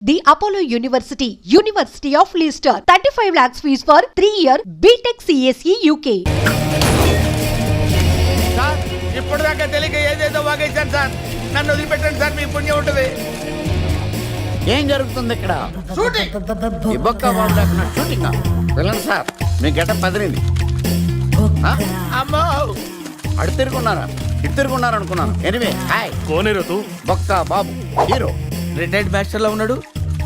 The Apollo University, University of Leicester. 35 lakhs fees for 3-year BTech CSE UK. Sir ఇప్పటిదాకా తెలియక ఏదేదో వాగేశాను sir. నన్ను వదిలిపెట్టండి సార్, మీ పుణ్యం ఉంటుంది. ఏం జరుగుతుంది ఇక్కడ? షూటింగ్. ఈ బొక్క వాళ్ళు షూటింగ్. వెళ్ళండి సార్, మీ గడ్డ పదిలింది. అమ్మో, అడు తిరుగున్నారా ఇటు తిరుగున్నారు అనుకున్నాను. Anyway hi. కోనేరు తూ బొక్క బాబు హీరో. రిటైర్డ్ మాస్టర్ లో ఉన్నాడు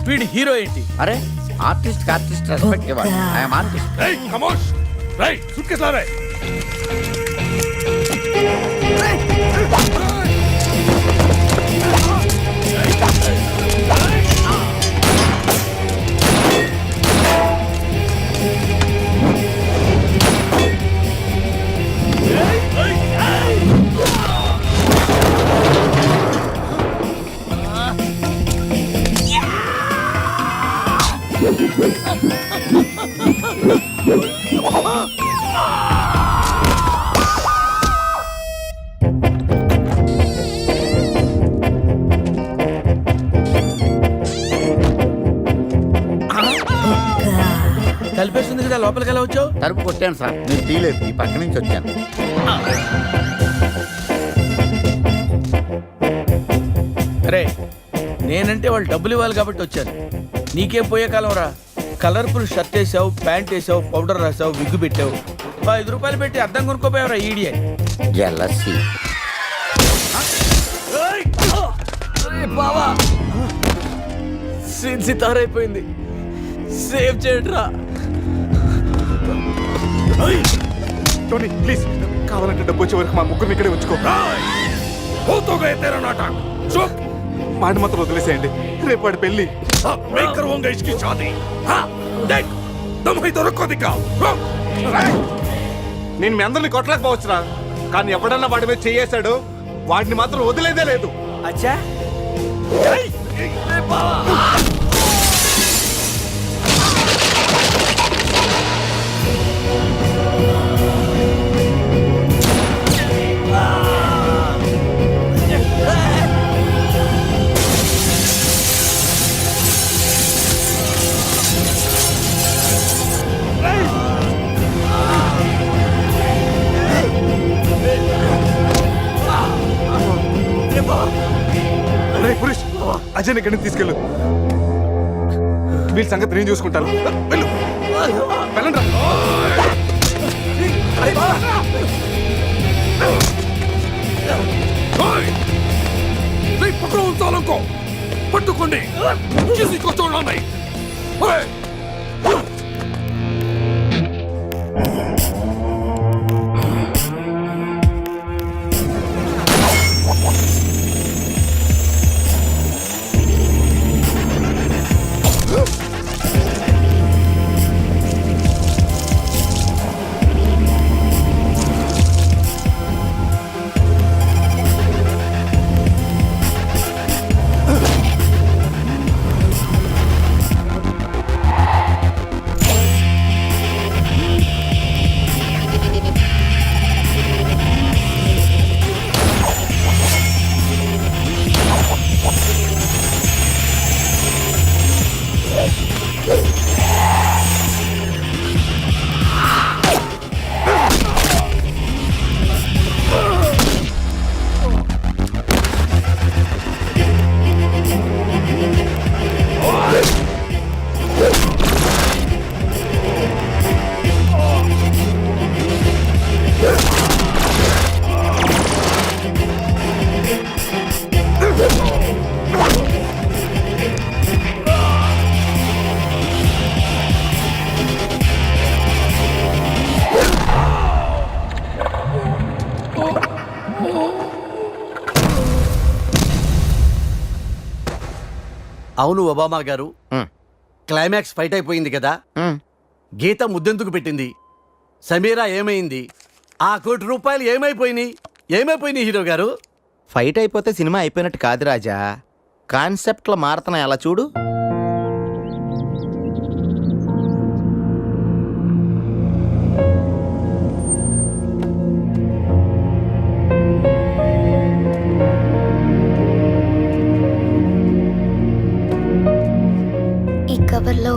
వీడి హీరో ఏంటి? అరే ఆర్టిస్ట్ రెస్పెక్ట్ ఇవ్వాలి. I'm artist. రేయ్ ఖమోష్, రేయ్ సుట్కేస్ లా రే. కలిపేస్తుంది కదా, లోపలికి ఎలా వచ్చావు? తలుపు కొట్టాను సార్, నేను తీయలేదు. ఈ పక్క నుంచి వచ్చాను. అరే నేనంటే వాళ్ళు డబ్బులు ఇవ్వాలి కాబట్టి వచ్చాను. నీకేం పోయే కాలం రా. కలర్ఫుల్ షర్ట్ వేసావు, ప్యాంట్ వేసావు, పౌడర్ రాసావు, విగ్గు పెట్టావు. 5 రూపాయలు పెట్టి అద్దం కొనుక్కోపోయావురా ఈడియే. జెలసీ. బావా సీన్ సితారైపోయింది, సేవ్ చేయట్రా. టోనీ ప్లీజ్, కావాలంటే డబ్బు వచ్చే వరకు మా ముగ్గురిని ఇక్కడే ఉంచుకో. మాట మాత్రం వదిలేసేయండి, రేపు వాడి పెళ్ళి. నేను మీ అందరిని కొట్టలేకపోవచ్చురా, కానీ ఎవడన్నా వాడి మీద చేయేశాడు, వాడిని మాత్రం వదిలేదే లేదు. అచ్చా పురుష్, అజయ్ ఇక్కడి నుంచి తీసుకెళ్ళు. వీళ్ళ సంగతి నేను చూసుకుంటాను. వెళ్ళు, వెళ్ళండి. పట్టుకోండి. అవును ఒబామా గారు, క్లైమాక్స్ ఫైట్ అయిపోయింది కదా. గీత ముద్దెందుకు పెట్టింది? సమీరా ఏమైంది? ఆ ₹1 ఏమైపోయినాయి హీరో గారు? ఫైట్ అయిపోతే సినిమా అయిపోయినట్టు కాదు రాజా, కాన్సెప్ట్లో మారుతున్నాయి. అలా చూడు. కవర్లో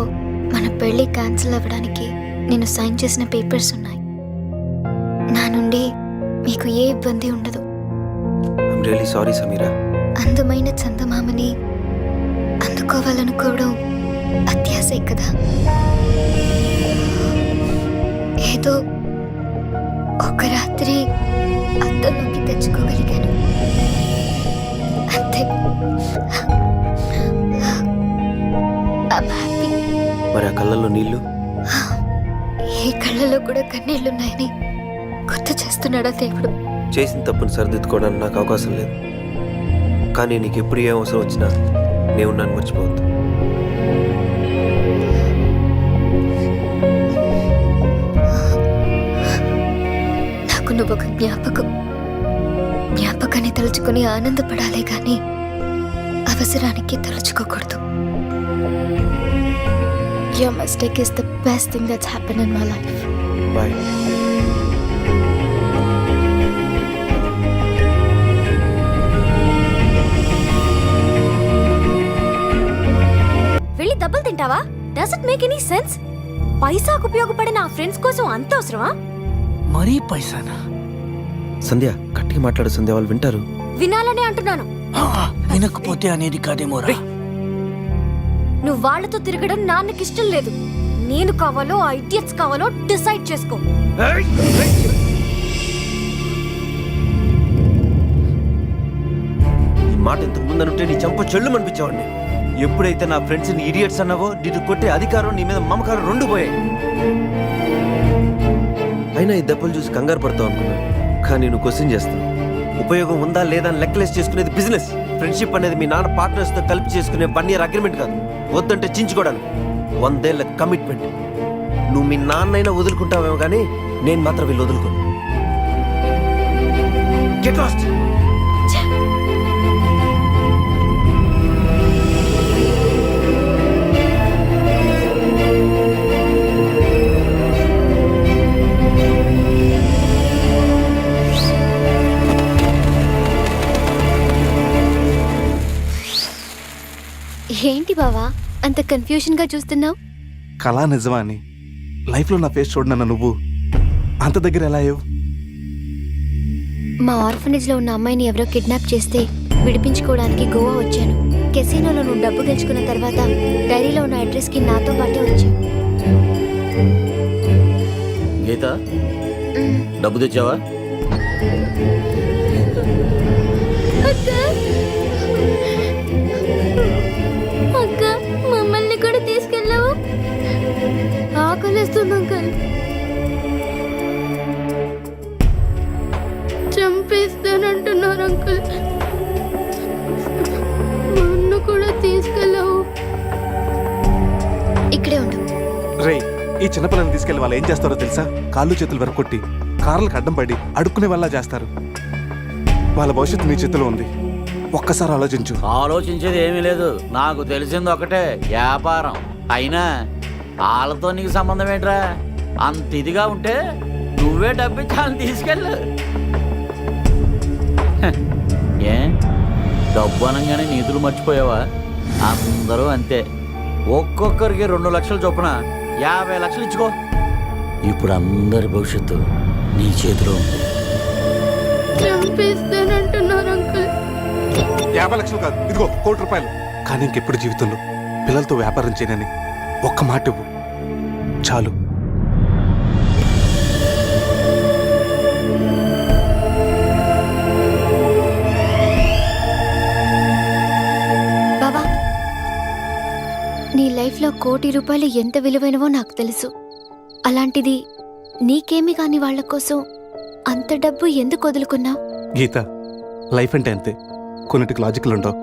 మన పెళ్లి క్యాన్సిల్ అవ్వడానికి నేను సైన్ చేసిన పేపర్స్ ఉన్నాయి. నా నుండి మీకు ఏ ఇబ్బంది ఉండదు. I'm really sorry Sameera. అందమైన చందమామని అందుకోవాలనుకోవడం అత్యాశే కదా. ఏదో ఒక రాత్రి అద్దంలోకి తెచ్చుకోగలిగాను అంతే. I'm happy. మరి ఆ కళ్ళల్లో నీళ్లు? ఈ కళ్ళలో కూడా కన్నీళ్లున్నాయని గుర్తు చేస్తున్నాడా దేవుడు? చేసిన తప్పును సరిదిద్దుకోవడానికి నాకు అవకాశం లేదు. కానీ నీకు ఎప్పుడు ఏ అవసరం వచ్చినా నేను నన్ను మర్చిపోవద్దు. నాకు నువ్వు ఒక జ్ఞాపకాన్ని తలుచుకుని ఆనందపడాలే గాని అవసరానికి తలుచుకోకూడదు. Your mistake is the best thing that's happened in my life. Bye. వెళ్ళి దెబ్బలు తింటావా? Does it make any sense? పైసాకు ఉపయోగపడిన ఆ ఫ్రెండ్స్ కోసం అంత అవసరమా? మరీ పైసానా? సంధ్య గట్టిగా మాట్లాడు సంధ్య, వాళ్ళు వింటారు. వినాలనే అంటున్నాను. వినకపోతే అనేది కాదేమోరా. నువ్వు వాళ్ళతో తిరగడం నాన్నకి ఇష్టం లేదు. నేను కావాలో ఆ ఇడియట్స్ కావాలో డిసైడ్ చేసుకో. ఈ మాట ఇంతకు ముందు అనుంటే నీ చంప చెల్లు అనిపించేవాడిని. ఎప్పుడైతే నా ఫ్రెండ్స్ ని ఇడియట్స్ అన్నావో నీకు కొట్టే అధికారం, నీ మీద మమకారం రెండు పోయాయి. అయినా ఈ దెబ్బలు చూసి కంగారు పడతావు అనుకున్నాను, కానీ నువ్వు క్వశ్చన్ చేస్తావు. ఉపయోగం ఉందా లేదా అని లెక్కలేసి చేసుకునేది బిజినెస్. ఫ్రెండ్షిప్ అనేది మీ నాన్న పార్ట్నర్స్తో కలిపి చేసుకునే 1 year అగ్రిమెంట్ కాదు. వద్దంటే చించుకోవడానికి 100 ఏళ్ల కమిట్మెంట్. నువ్వు మీ నాన్నైనా వదులుకుంటావేమో కానీ నేను మాత్రం వీళ్ళు వదులుకోను. Get lost. ఏంటి బావా అంత కన్ఫ్యూజన్ గా చూస్తున్నావు? కళా నిజమా అని లైఫ్లో నా ఫేస్ చూడనన్న నువ్వు అంత దగ్గర ఎలా అయ్యావు? మా ఆర్ఫనేజ్ లో ఉన్న అమ్మాయిని ఎవరో కిడ్నాప్ చేస్తే విడిపించుకోవడానికి గోవా వచ్చాను. కెసినోలో నువ్వు డబ్బు గెలుచుకున్న తర్వాత డైరీలో ఉన్న అడ్రస్ కి నాతో పాటే వచ్చాను. గీత, డబ్బు తెచ్చావా? అక్క మమ్మల్ని కూడా తీసుకెళ్ళావు? ఆకలిస్తుంది అంకల్. చంపేస్తానంటున్నారు అంకుల్. నన్ను కూడా తీసుకెళ్ళావు. ఇక్కడే ఉండు. రే, ఈ చిన్నపిల్లని తీసుకెళ్లి వాళ్ళు ఏం చేస్తారో తెలుసా? కాళ్ళు చేతులు వెరకొట్టి కార్లకు అడ్డం పడి అడుక్కునే వాళ్ళ చేస్తారు. వాళ్ళ భవిష్యత్తు నీ చేతిలో ఉంది. ఒక్కసారి ఆలోచించు. ఆలోచించేది ఏమీ లేదు. నాకు తెలిసింది ఒకటే, వ్యాపారం. అయినా వాళ్ళతో నీకు సంబంధం ఏంట్రా? అంత ఇదిగా ఉంటే నువ్వే డబ్బిచ్చాలని తీసుకెళ్ళు. ఏ డబ్బు అనగానే నీతులు మర్చిపోయావా? అందరూ అంతే. ఒక్కొక్కరికి 2 లక్షలు చొప్పున 50 లక్షలు ఇచ్చుకో. ఇప్పుడు అందరి భవిష్యత్తు నీ చేతిలో ఉంది. చంపేస్తానంటున్నారు అంకుల్. 50 లక్షలు కాదు, ఇదిగో 1 కోటి రూపాయలు. కానీ ఇంకెప్పుడు జీవితంలో పిల్లలతో వ్యాపారం చేయనని ఒక్క మాట ఇవ్వు చాలు. బాబా, నీ లైఫ్లో 1 కోటి రూపాయలు ఎంత విలువైనవో నాకు తెలుసు. అలాంటిది నీకేమి కాని వాళ్ళ కోసం అంత డబ్బు ఎందుకు వదులుకున్నావు? గీత, లైఫ్ అంటే అంతే, కొన్నిటికి లాజికల్ ఉండవు.